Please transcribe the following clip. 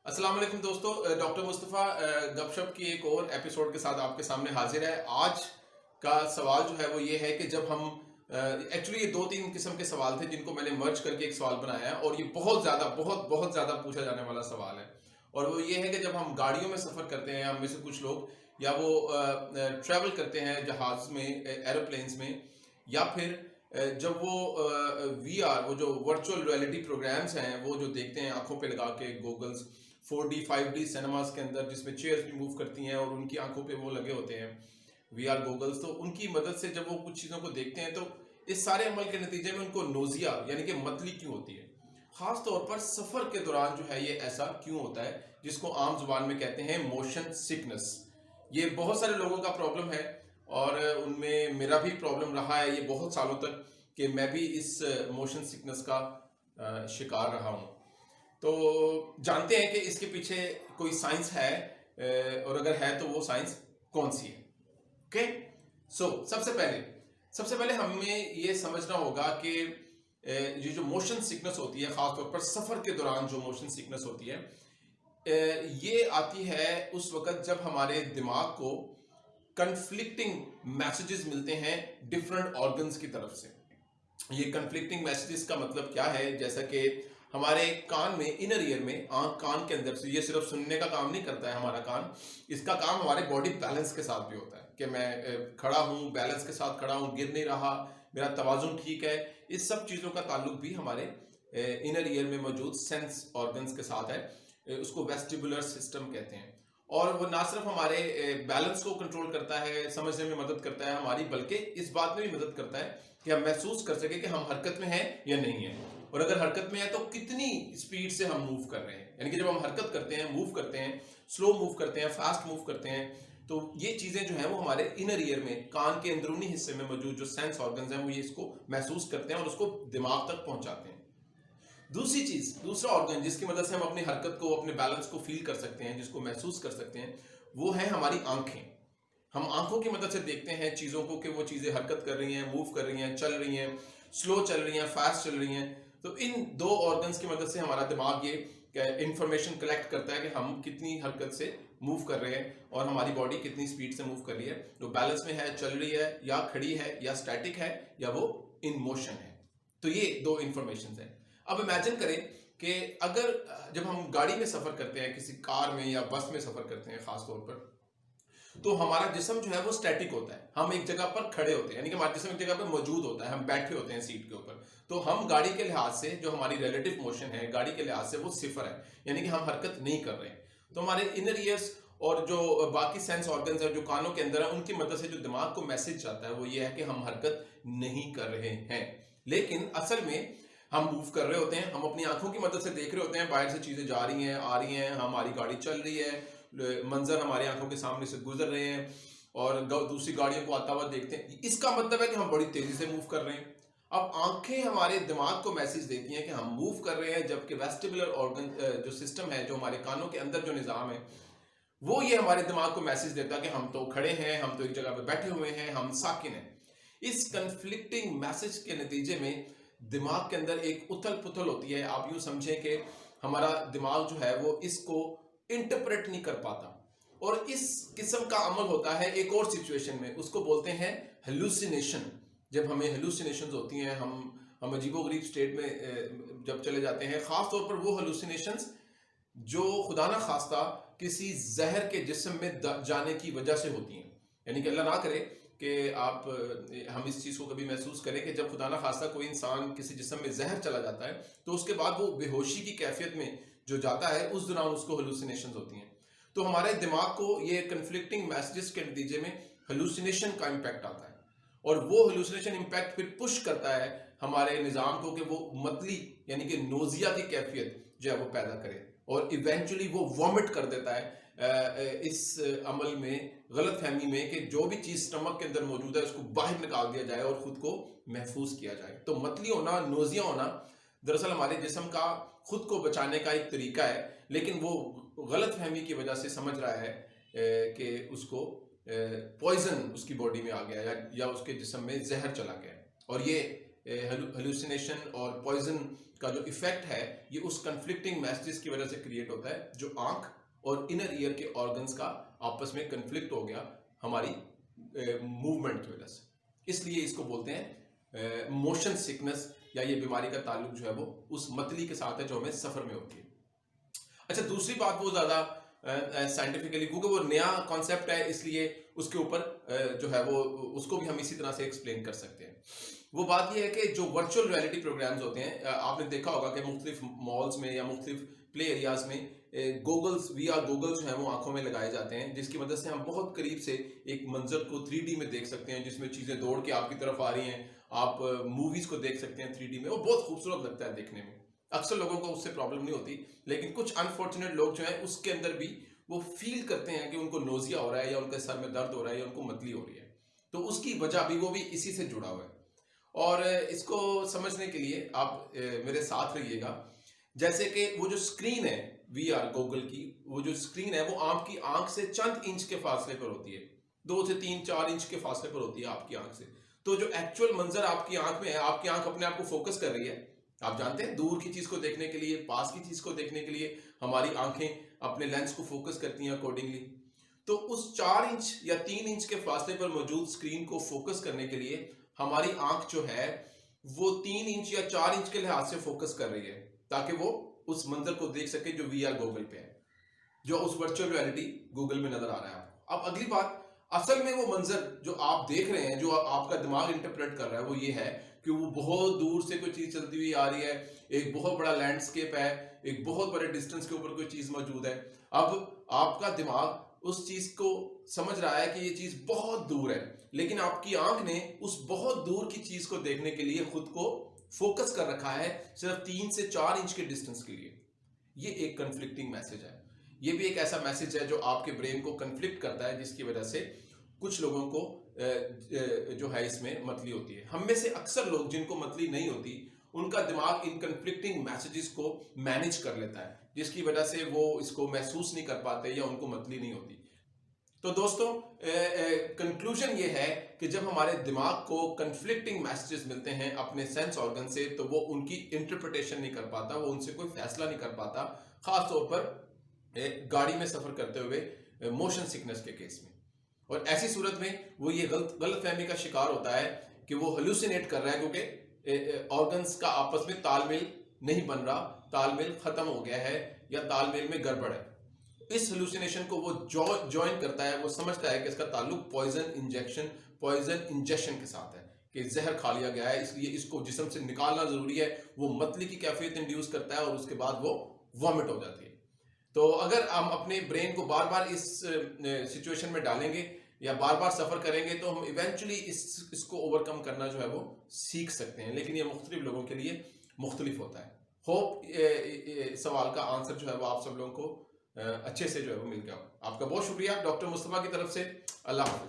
अस्सलाम वालेकुम दोस्तों, डॉक्टर मुस्तफ़ा गपशप की एक और एपिसोड के साथ आपके सामने हाजिर है। आज का सवाल जो है वो ये है कि जब हम एक्चुअली ये दो तीन किस्म के सवाल थे जिनको मैंने मर्ज करके एक सवाल बनाया है, और ये बहुत ज़्यादा बहुत ज़्यादा पूछा जाने वाला सवाल है। और वो ये है कि जब हम गाड़ियों में सफ़र करते हैं, हम में से कुछ लोग, या वो ट्रैवल करते हैं जहाज़ में, एरोप्लेन्स में, या फिर जब वो वीआर, वो जो वर्चुअल रियलिटी प्रोग्राम्स हैं, वो जो देखते हैं आंखों पे लगा के गोगल्स, 4D 5D सिनेमास के अंदर, जिसमें चेयर्स भी मूव करती हैं और उनकी आंखों पे वो लगे होते हैं वीआर गोगल्स, तो उनकी मदद से जब वो कुछ चीज़ों को देखते हैं तो इस सारे अमल के नतीजे में उनको नोजिया यानी कि मतली क्यों होती है। खास तौर पर सफ़र के दौरान जो है ये ऐसा क्यों होता है, जिसको आम जुबान में कहते हैं मोशन सिकनेस। ये बहुत सारे लोगों का प्रॉब्लम है, और उनमें मेरा भी प्रॉब्लम रहा है ये बहुत सालों तक, कि मैं भी इस मोशन सिकनेस का शिकार रहा हूँ। तो जानते हैं कि इसके पीछे कोई साइंस है, और अगर है तो वो साइंस कौन सी है। ओके, सो सबसे पहले हमें ये समझना होगा कि ये जो मोशन सिकनेस होती है, खासतौर पर सफ़र के दौरान जो मोशन सिकनेस होती है, ये आती है उस वक्त जब हमारे दिमाग को कन्फ्लिक्टिंग मैसेजेस मिलते हैं डिफरेंट ऑर्गन्स की तरफ से। ये कन्फ्लिक्टिंग मैसेजेस का मतलब क्या है, जैसा कि हमारे कान में, इनर ईयर में, आंख कान के अंदर से, ये सिर्फ सुनने का काम नहीं करता है हमारा कान, इसका काम हमारे बॉडी बैलेंस के साथ भी होता है कि मैं खड़ा हूँ, बैलेंस के साथ खड़ा हूँ, गिर नहीं रहा, मेरा तवाजुन ठीक है। इस सब चीज़ों का ताल्लुक भी हमारे इनर ईयर में मौजूद सेंस ऑर्गन्स के साथ है। उसको वेस्टिबुलर सिस्टम कहते हैं। और वो ना सिर्फ हमारे बैलेंस को कंट्रोल करता है, समझने में मदद करता है हमारी, बल्कि इस बात में भी मदद करता है कि हम महसूस कर सके कि हम हरकत में हैं या नहीं है, और अगर हरकत में है तो कितनी स्पीड से हम मूव कर रहे हैं। यानी कि जब हम हरकत करते हैं, मूव करते हैं, स्लो मूव करते हैं, फास्ट मूव करते हैं, तो ये चीज़ें जो हैं वो हमारे इनर ईयर में, कान के अंदरूनी हिस्से में मौजूद जो सेंस ऑर्गन्स हैं, वो ये इसको महसूस करते हैं और उसको दिमाग तक पहुंचाते हैं। दूसरी चीज़, दूसरा ऑर्गन जिसकी मदद से हम अपनी हरकत को, अपने बैलेंस को फील कर सकते हैं, जिसको महसूस कर सकते हैं, वो है हमारी आंखें। हम आंखों की मदद से देखते हैं चीज़ों को कि वो चीज़ें हरकत कर रही हैं, मूव कर रही हैं, चल रही हैं, स्लो चल रही हैं, फास्ट चल रही हैं। तो इन दो ऑर्गन्स की मदद से हमारा दिमाग ये इंफॉर्मेशन कलेक्ट करता है कि हम कितनी हरकत से मूव कर रहे हैं और हमारी बॉडी कितनी स्पीड से मूव कर रही है, जो बैलेंस में है, चल रही है, या खड़ी है, या स्टैटिक है, या वो इन मोशन है। तो ये दो इंफॉर्मेशन है। अब इमेजिन करें कि अगर जब हम गाड़ी में सफ़र करते हैं, किसी कार में या बस में सफ़र करते हैं खास तौर पर, तो हमारा जिस्म जो है वो स्टैटिक होता है। हम एक जगह पर खड़े होते हैं, यानी कि हमारा जिस्म एक जगह पर मौजूद होता है, हम बैठे होते हैं सीट के ऊपर। तो हम गाड़ी के लिहाज से, जो हमारी रिलेटिव मोशन है गाड़ी के लिहाज से, वो सिफर है, यानी कि हम हरकत नहीं कर रहे हैं। तो हमारे इनर ईयर्स और जो बाकी सेंस ऑर्गन्स हैं जो कानों के अंदर है, उनकी मदद से जो दिमाग को मैसेज जाता है वो ये है कि हम हरकत नहीं कर रहे हैं। लेकिन असल में हम मूव कर रहे होते हैं, हम अपनी आंखों की मदद से देख रहे होते हैं, बाहर से चीज़ें जा रही हैं, आ रही हैं, हमारी गाड़ी चल रही है, मंजर हमारी आंखों के सामने से गुजर रहे हैं, और दूसरी गाड़ियों को आता हुआ देखते हैं। इसका मतलब है कि हम बड़ी तेजी से मूव कर रहे हैं। अब आंखें हमारे दिमाग को मैसेज देती हैं कि हम मूव कर रहे हैं, जबकि वेस्टिबुलर ऑर्गन जो सिस्टम है, जो हमारे कानों के अंदर जो निज़ाम है, वो ये हमारे दिमाग को मैसेज देता है कि हम तो खड़े हैं, हम तो एक जगह पे बैठे हुए हैं, हम साकिन हैं। इस कंफ्लिक्टिंग मैसेज के नतीजे में दिमाग के अंदर एक उथल पुथल होती है। आप यूँ समझें कि हमारा दिमाग जो है वो इसको इंटरप्रेट नहीं कर पाता, और इस किस्म का अमल होता है एक और सिचुएशन में, उसको बोलते हैं हेलुसिनेशन। जब हमें हेलुसिनेशंस होती हैं, हम अजीबोगरीब स्टेट में जब चले जाते हैं, ख़ास तौर पर वो हेलुसिनेशंस जो खुदा ना खास्ता किसी जहर के जिस्म में जाने की वजह से होती हैं। यानी कि अल्लाह ना करे कि हम इस चीज़ को कभी महसूस करें कि जब खुदा ना खास्ता कोई इंसान किसी जिस्म में जहर चला जाता है, तो उसके बाद वो बेहोशी की कैफियत में जो जाता है, उस दौरान उसको हेलुसिनेशंस होती हैं। तो हमारे दिमाग को ये कन्फ्लिक्टिंग मैसेजेस के नतीजे में हेलुसिनेशन का इम्पैक्ट आता है, और वो हेलुसिनेशन इम्पैक्ट फिर पुश करता है हमारे निज़ाम को कि वो मतली यानी कि नोजिया की कैफियत जो है वो पैदा करे, और इवेंचुअली वो वॉमिट कर देता है इस अमल में, गलत फहमी में, कि जो भी चीज़ स्टमक के अंदर मौजूद है उसको बाहर निकाल दिया जाए और खुद को महफूज किया जाए। तो मतली होना, नोजिया होना, दरअसल हमारे जिस्म का खुद को बचाने का एक तरीका है, लेकिन वो गलत फहमी की वजह से समझ रहा है कि उसको पॉइजन उसकी बॉडी में आ गया, या उसके जिस्म में जहर चला गया। और ये हेलुसिनेशन और पॉइजन का जो इफेक्ट है ये उस कंफ्लिक्टिंग मैसेजेस की वजह से क्रिएट होता है, जो आंख और इनर ईयर के ऑर्गन्स का आपस में कंफ्लिक्ट हो गया हमारी मूवमेंट की वजह से। इसलिए इसको बोलते हैं मोशन सिकनेस, या ये बीमारी का ताल्लुक जो है वो उस मतली के साथ है जो हमें सफर में होती है। अच्छा, दूसरी बात वो ज्यादा साइंटिफिकली, क्योंकि वो नया कॉन्सेप्ट है इसलिए उसके ऊपर जो है वो उसको भी हम इसी तरह से एक्सप्लेन कर सकते हैं। वो बात ये है कि जो वर्चुअल रियलिटी प्रोग्राम्स होते हैं, आपने देखा होगा कि मुख्तलिफ मॉल्स में या मुख्तलिफ प्ले एरियाज में गोगल्स, VR गोगल्स जो है वो आंखों में लगाए जाते हैं, जिसकी मदद से हम बहुत करीब से एक मंजर को 3D में देख सकते हैं, जिसमें चीजें दौड़ के आपकी तरफ आ रही हैं, आप मूवीज को देख सकते हैं 3D में। वो बहुत खूबसूरत लगता है देखने में। अक्सर लोगों को उससे प्रॉब्लम नहीं होती, लेकिन कुछ अनफॉर्चुनेट लोग जो है उसके अंदर भी वो फील करते हैं कि उनको नोजिया हो रहा है, या उनके सर में दर्द हो रहा है, या उनको मतली हो रही है। तो उसकी वजह भी वो भी इसी से जुड़ा हुआ है। और इसको समझने के लिए आप मेरे साथ रहिएगा। जैसे कि वो जो स्क्रीन है VR गूगल की, वो जो स्क्रीन है वो आपकी आंख से चंद इंच के फासले पर होती है, 2 से 3-4 इंच के फासले पर होती है आपकी आंख से। तो जो एक्चुअल मंजर आपकी आंख में है, आपकी आंख अपने आप को फोकस कर रही है। आप जानते हैं दूर की चीज को देखने के लिए, पास की चीज को देखने के लिए हमारी आंखें अपने लेंस को फोकस करती हैं अकॉर्डिंगली। तो उस 4 इंच या 3 इंच के फासले पर मौजूद स्क्रीन को फोकस करने के लिए हमारी आंख जो है वो 3 इंच या 4 इंच के लिहाज से फोकस कर रही है, ताकि वो उस मंजर को देख सके जो VR गूगल पे है, जो उस वर्चुअल रियलिटी गूगल में नजर आ रहा है आपको। अब अगली बात, असल में वो मंजर जो आप देख रहे हैं, जो आपका दिमाग इंटरप्रेट कर रहा है, वो ये है कि वो बहुत दूर से कोई चीज चलती हुई आ रही है, एक बहुत बड़ा लैंडस्केप है, एक बहुत बड़े डिस्टेंस के ऊपर कोई चीज मौजूद है। अब आपका दिमाग उस चीज को समझ रहा है कि ये चीज बहुत दूर है, लेकिन आपकी आंख ने उस बहुत दूर की चीज को देखने के लिए खुद को फोकस कर रखा है सिर्फ 3 से 4 इंच के डिस्टेंस के लिए। ये एक कंफ्लिक्टिंग मैसेज है। ये भी एक ऐसा मैसेज है जो आपके ब्रेन को कंफ्लिक्ट करता है, जिसकी वजह से कुछ लोगों को जो है इसमें मतली होती है। हम में से अक्सर लोग जिनको मतली नहीं होती, उनका दिमाग इन कंफ्लिक्टिंग मैसेजेस को मैनेज कर लेता है, जिसकी वजह से वो इसको महसूस नहीं कर पाते या उनको मतली नहीं होती। तो दोस्तों, कंक्लूजन ये है कि जब हमारे दिमाग को कंफ्लिक्टिंग मैसेजेस मिलते हैं अपने सेंस ऑर्गन से, तो वो उनकी इंटरप्रिटेशन नहीं कर पाता, वो उनसे कोई फैसला नहीं कर पाता, खास तौर पर गाड़ी में सफर करते हुए मोशन सिकनेस के केस में। और ऐसी सूरत में वो ये गलत फहमी का शिकार होता है कि वो हेलुसिनेट कर रहा है, क्योंकि ऑर्गन्स का आपस में तालमेल नहीं बन रहा, तालमेल खत्म हो गया है, या तालमेल में गड़बड़ है। इस हेलुसिनेशन को वो ज्वाइन करता है, वो समझता है कि इसका ताल्लुक पॉइजन इंजेक्शन के साथ है, कि जहर खा लिया गया है, इसलिए इसको जिस्म से निकालना जरूरी है। वो मतली की कैफियत इंड्यूस करता है और उसके बाद वो वॉमिट हो जाती है। तो अगर हम अपने ब्रेन को बार बार इस सिचुएशन में डालेंगे या बार बार सफर करेंगे, तो हम इवेंचुअली इसको ओवरकम करना जो है वो सीख सकते हैं, लेकिन ये मुख्तलिफ लोगों के लिए मुख्तलिफ होता है। होप सवाल का आंसर जो है वो आप सब लोगों को अच्छे से जो है वो मिल गया। आपका बहुत शुक्रिया डॉक्टर मुस्तफा की तरफ से। अल्लाह हाफिज।